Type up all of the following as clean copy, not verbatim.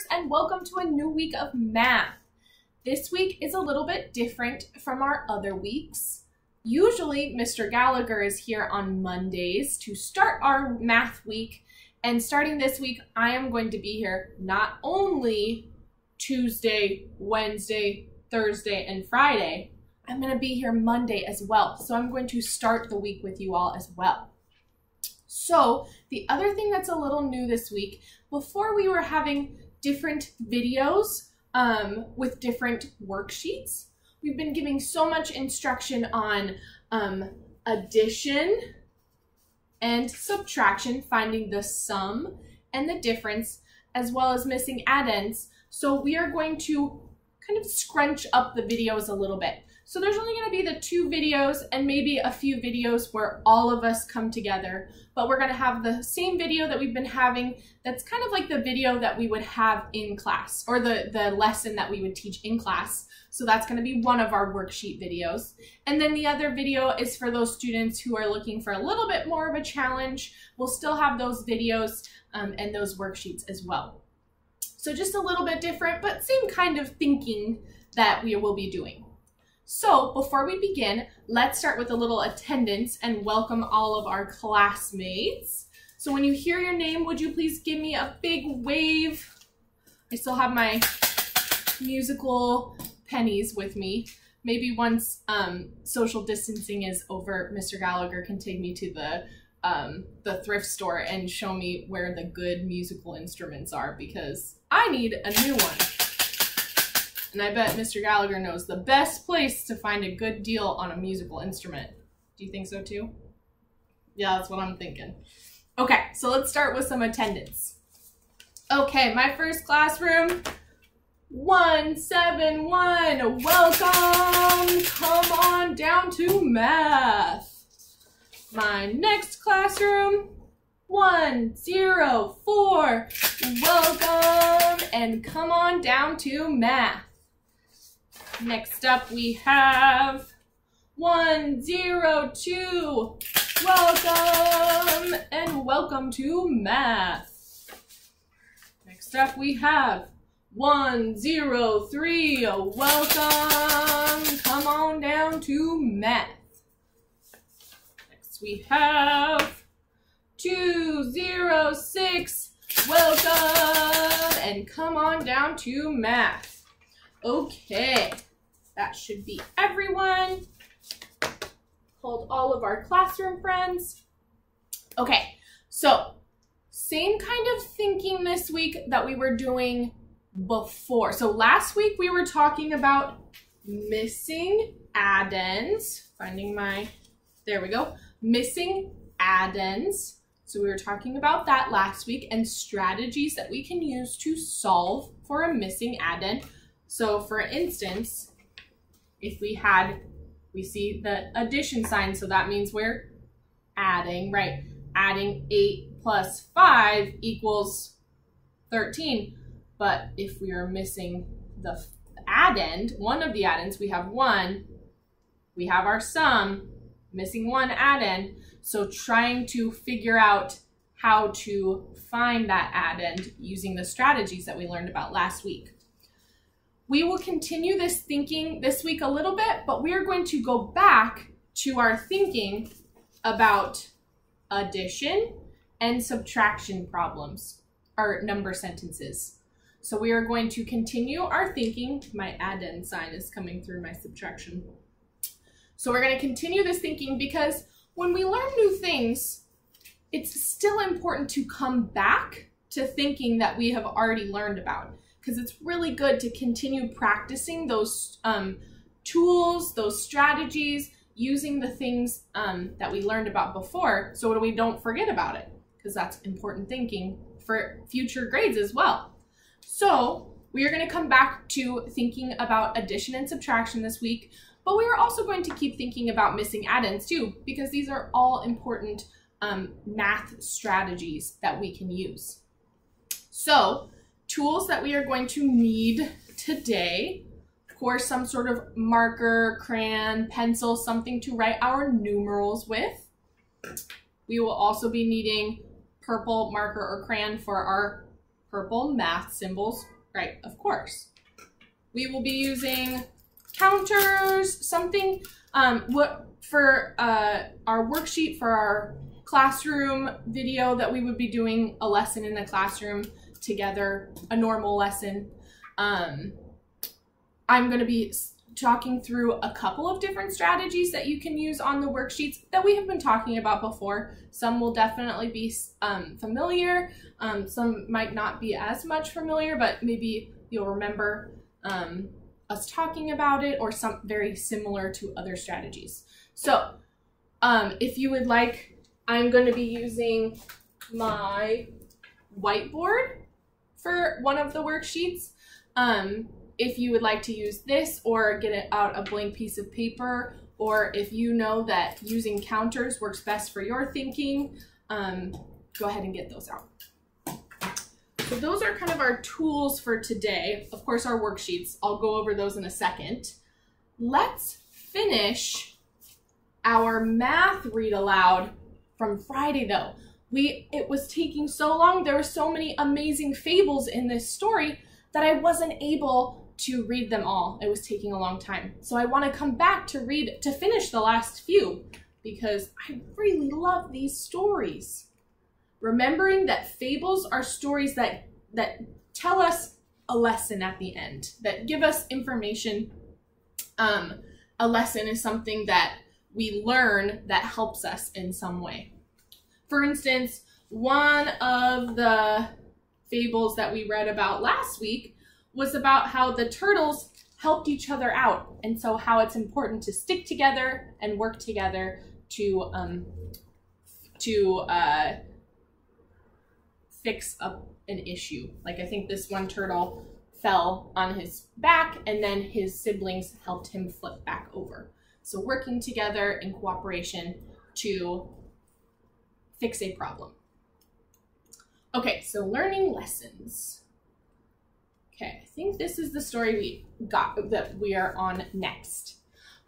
learners, and welcome to a new week of math. This week is a little bit different from our other weeks. Usually Mr. Gallagher is here on Mondays to start our math week, and starting this week I am going to be here not only Tuesday, Wednesday, Thursday, and Friday. I'm going to be here Monday as well, so I'm going to start the week with you all as well. So the other thing that's a little new this week, before we were having different videos with different worksheets. We've been giving so much instruction on addition and subtraction, finding the sum and the difference, as well as missing addends. So we are going to kind of scrunch up the videos a little bit. So there's only going to be the 2 videos and maybe a few videos where all of us come together, but we're going to have the same video that we've been having that's kind of like the video that we would have in class, or the lesson that we would teach in class. So that's going to be one of our worksheet videos. And then the other video is for those students who are looking for a little bit more of a challenge. We'll still have those videos and those worksheets as well. So just a little bit different, but same kind of thinking that we will be doing. So before we begin, let's start with a little attendance and welcome all of our classmates. So when you hear your name, would you please give me a big wave? I still have my musical pennies with me. Maybe once social distancing is over, Mr. Gallagher can take me to the thrift store and show me where the good musical instruments are, because I need a new one. And I bet Mr. Gallagher knows the best place to find a good deal on a musical instrument. Do you think so too? Yeah, that's what I'm thinking. Okay, so let's start with some attendance. Okay, my first classroom, 171. Welcome! Come on down to math. My next classroom, 104. Welcome and come on down to math. Next up we have 102. Welcome and welcome to math. Next up we have 103. Welcome. Come on down to math. Next we have 206. Welcome and come on down to math. Okay, that should be everyone. Hold all of our classroom friends. Okay, so same kind of thinking this week that we were doing before. So last week we were talking about missing addends, there we go, missing addends. So we were talking about that last week and strategies that we can use to solve for a missing addend. So for instance, if we see the addition sign, so that means we're adding, right? Adding 8 plus 5 equals 13. But if we are missing the addend, one of the addends, we have 1, we have our sum, missing 1 addend. So trying to figure out how to find that addend using the strategies that we learned about last week. We will continue this thinking this week a little bit, but we are going to go back to our thinking about addition and subtraction problems, or number sentences. So we are going to continue our thinking. My addend sign is coming through my subtraction. So we're going to continue this thinking, because when we learn new things, it's still important to come back to thinking that we have already learned about, because it's really good to continue practicing those tools, those strategies, using the things that we learned about before, so we don't forget about it, because that's important thinking for future grades as well. So we are going to come back to thinking about addition and subtraction this week, but we are also going to keep thinking about missing addends too, because these are all important math strategies that we can use. So tools that we are going to need today, of course, some sort of marker, crayon, pencil, something to write our numerals with. We will also be needing purple marker or crayon for our Purple math symbols, right, of course. We will be using counters, something, for our worksheet for our classroom video that we would be doing a lesson in the classroom together, a normal lesson. I'm going to be talking through a couple of different strategies that you can use on the worksheets that we have been talking about before. Some will definitely be familiar. Some might not be as much familiar, but maybe you'll remember us talking about it, or some very similar to other strategies. So if you would like, I'm going to be using my whiteboard for one of the worksheets. If you would like to use this or get it out a blank piece of paper, or if you know that using counters works best for your thinking, go ahead and get those out. So those are kind of our tools for today. Of course, our worksheets, I'll go over those in a second. Let's finish our math read aloud from Friday though. It was taking so long. There were so many amazing fables in this story that I wasn't able to read them all. It was taking a long time. So I want to come back to finish the last few because I really love these stories. Remembering that fables are stories that tell us a lesson at the end, that give us information. A lesson is something that we learn that helps us in some way. For instance, one of the fables that we read about last week was about how the turtles helped each other out, and so how it's important to stick together and work together to fix up an issue. Like I think this one turtle fell on his back and then his siblings helped him flip back over. So working together in cooperation to fix a problem. Okay, so learning lessons. Okay, I think this is the story we are on next.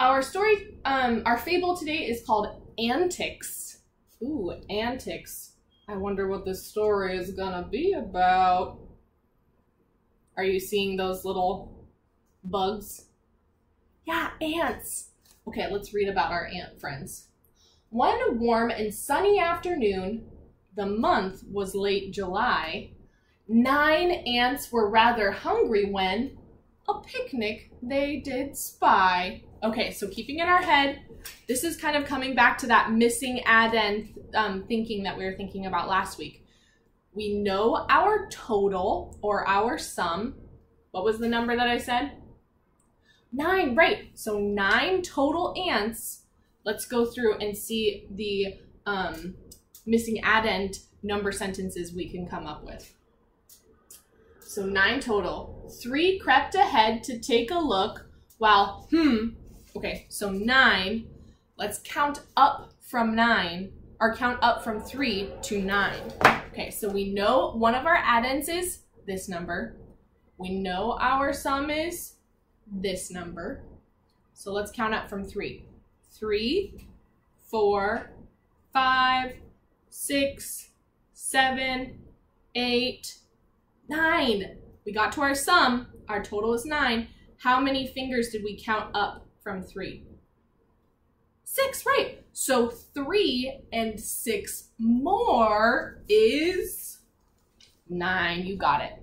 Our story, our fable today is called Antics. Ooh, Antics. I wonder what this story is gonna be about. Are you seeing those little bugs? Yeah, ants. Okay, let's read about our ant friends. One warm and sunny afternoon, the month was late July, 9 ants were rather hungry when a picnic they did spy. Okay, so keeping in our head, this is kind of coming back to that missing addend thinking that we were thinking about last week. We know our total or our sum. What was the number that I said? 9, right. So 9 total ants. Let's go through and see the missing addend number sentences we can come up with. So 9 total. 3 crept ahead to take a look while, okay, so 9, let's count up from 9, or count up from 3 to 9. Okay, so we know one of our addends is this number. We know our sum is this number. So let's count up from 3. 3, 4, 5, 6, 7, 8, 9. We got to our sum. Our total is 9. How many fingers did we count up from 3? 6, right. So 3 and 6 more is 9. You got it.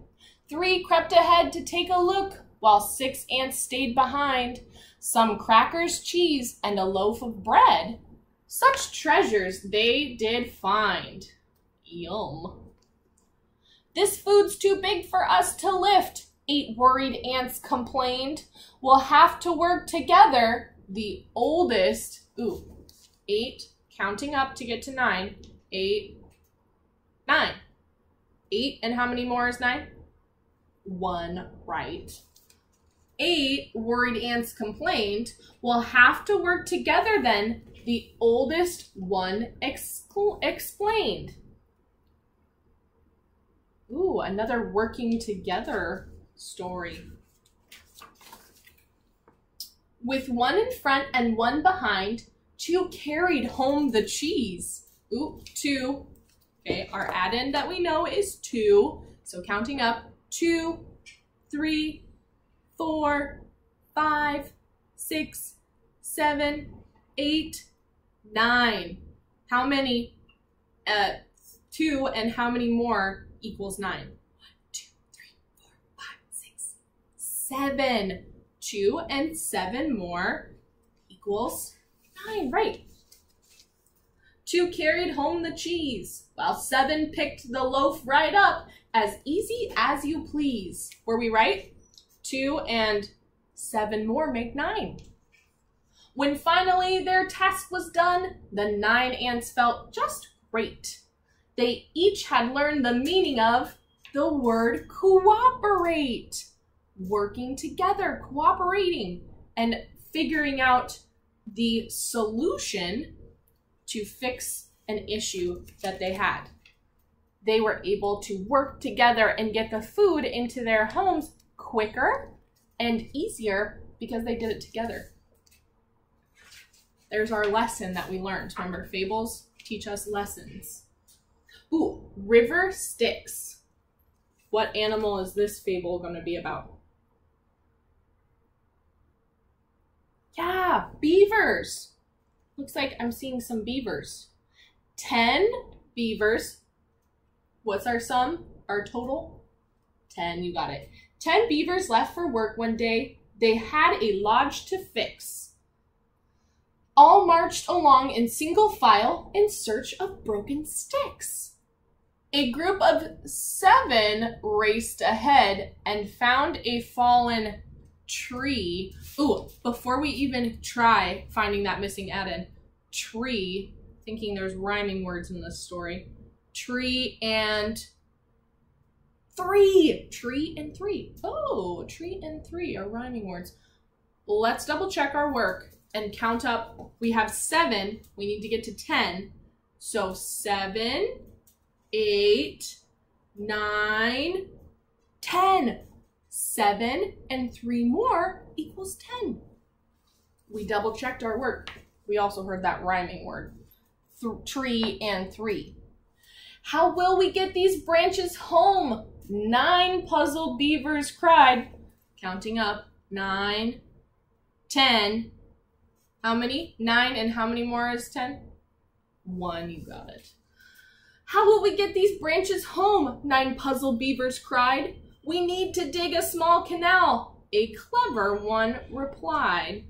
3 crept ahead to take a look while 6 ants stayed behind. Some crackers, cheese, and a loaf of bread. Such treasures they did find. Yum. This food's too big for us to lift, 8 worried ants complained. We'll have to work together. The oldest, 8, counting up to get to 9. 8, 9. 8, and how many more is 9? 1, right. 8 worried ants complained. We'll have to work together then, the oldest one explained. Ooh, another working together story. With 1 in front and 1 behind, 2 carried home the cheese. 2. Okay, our addend that we know is 2. So counting up, 2, 3, 4, 5, 6, 7, 8, 9. How many 2 and how many more equals 9? 1, 2, 3, 4, 5, 6, 7. 2 and 7 more equals 9, right? 2 carried home the cheese, while 7 picked the loaf right up, as easy as you please. Were we right? 2 and 7 more make 9. When finally their task was done, the 9 ants felt just great. They each had learned the meaning of the word cooperate. Working together, cooperating, and figuring out the solution to fix an issue that they had. They were able to work together and get the food into their homes quicker and easier because they did it together. There's our lesson that we learned. Remember, fables teach us lessons. Ooh, river Styx. What animal is this fable going to be about? Yeah, beavers. Looks like I'm seeing some beavers. 10 beavers. What's our sum? Our total? 10, you got it. 10 beavers left for work one day. They had a lodge to fix. All marched along in single file in search of broken sticks. A group of 7 raced ahead and found a fallen tree. Ooh, before we even try finding that missing add-in, tree, thinking there's rhyming words in this story. Tree and 3. Tree and 3. Oh, tree and 3 are rhyming words. Let's double check our work and count up. We have 7. We need to get to 10. So 7, 8, 9, 10. 7 and 3 more equals 10. We double checked our work. We also heard that rhyming word. Tree and 3. How will we get these branches home? 9 puzzled beavers cried. Counting up. 9, 10. How many? 9 and how many more is 10? 1, you got it. How will we get these branches home? 9 puzzled beavers cried. We need to dig a small canal. A clever one replied.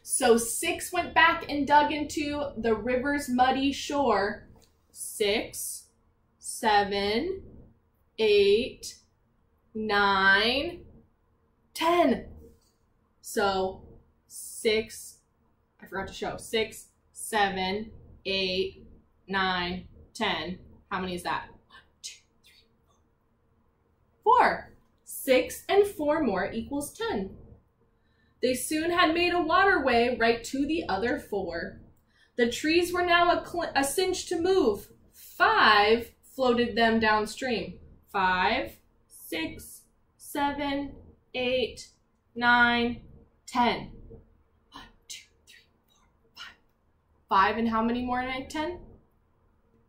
So 6 went back and dug into the river's muddy shore. 6, 7, 8, 9, 10. So 6, I forgot to show, 6, 7, 8, 9, 10. How many is that? 1, 2, 3, 4. 4. 6 and 4 more equals 10. They soon had made a waterway right to the other 4. The trees were now a cinch to move. 5 floated them downstream. 5, 6, 7, 8, 9, 10. 1, 2, 3, 4, 5. 5 and how many more make 10?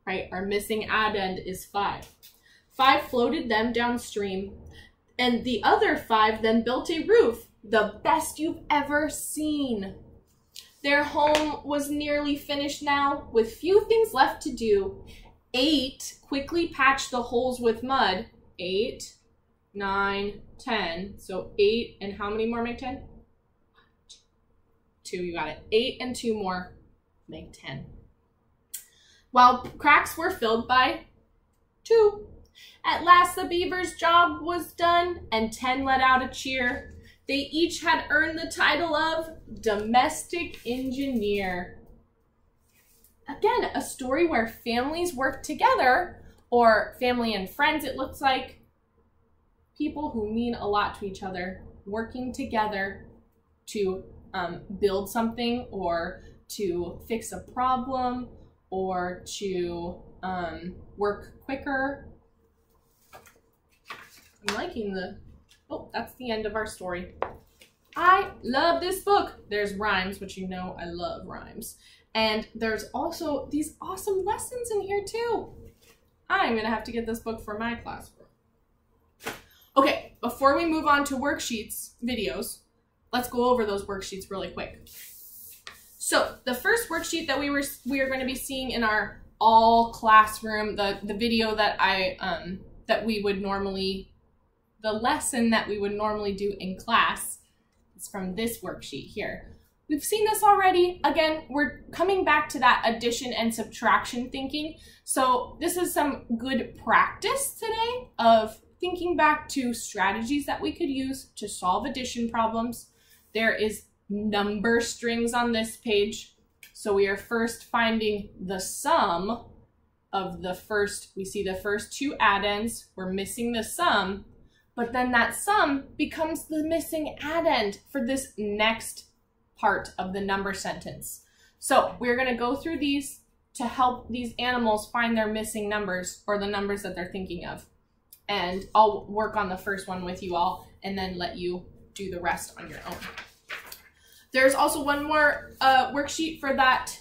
Right, our missing addend is 5. 5 floated them downstream, and the other 5 then built a roof, the best you've ever seen. Their home was nearly finished now, with few things left to do. 8 quickly patched the holes with mud. 8, 9, 10. So 8 and how many more make 10? 2, you got it. 8 and 2 more make 10. While cracks were filled by 2. At last the beaver's job was done, and 10 let out a cheer. They each had earned the title of domestic engineer. Again, a story where families work together, or family and friends, it looks like. People who mean a lot to each other, working together to build something, or to fix a problem, or to work quicker. I'm liking oh, that's the end of our story. I love this book. There's rhymes, which you know I love rhymes. And there's also these awesome lessons in here too. I'm gonna have to get this book for my classroom. Okay, before we move on to worksheets, videos, let's go over those worksheets really quick. So the first worksheet that we are going to be seeing in our all classroom, the video that the lesson that we would normally do in class is from this worksheet here. We've seen this already. Again, we're coming back to that addition and subtraction thinking. So this is some good practice today of thinking back to strategies that we could use to solve addition problems. There is number strings on this page. So we are first finding the sum of we see the first two addends, we're missing the sum, but then that sum becomes the missing addend for this next part of the number sentence. So we're gonna go through these to help these animals find their missing numbers or the numbers that they're thinking of. And I'll work on the first one with you all and then let you do the rest on your own. There's also one more worksheet for that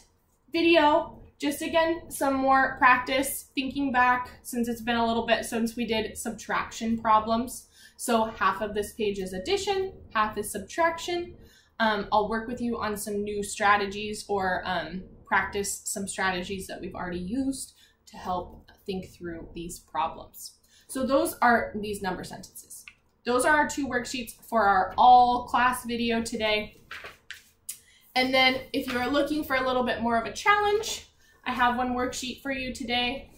video. Just again, some more practice thinking back since it's been a little bit since we did subtraction problems. So half of this page is addition, half is subtraction. I'll work with you on some new strategies or practice some strategies that we've already used to help think through these problems. So those are these number sentences. Those are our two worksheets for our all class video today. And then if you are looking for a little bit more of a challenge, I have one worksheet for you today.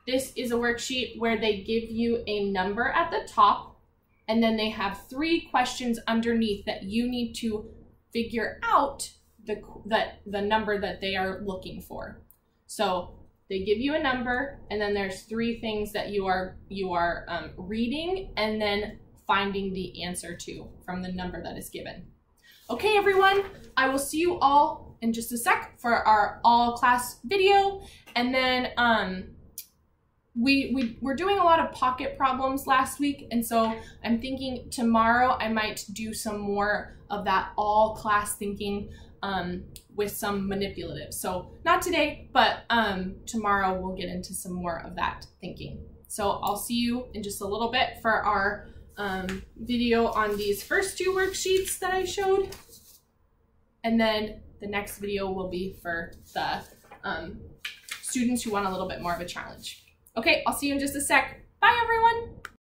This is a worksheet where they give you a number at the top, and then they have 3 questions underneath that you need to figure out the number that they are looking for. So they give you a number, and then there's 3 things that you are reading and then finding the answer to from the number that is given. Okay, everyone, I will see you all in just a sec for our all class video. And then we were doing a lot of pocket problems last week. And so I'm thinking tomorrow I might do some more of that all class thinking with some manipulative. So not today, but tomorrow we'll get into some more of that thinking. So I'll see you in just a little bit for our video on these first 2 worksheets that I showed. And then the next video will be for the students who want a little bit more of a challenge. Okay, I'll see you in just a sec. Bye, everyone.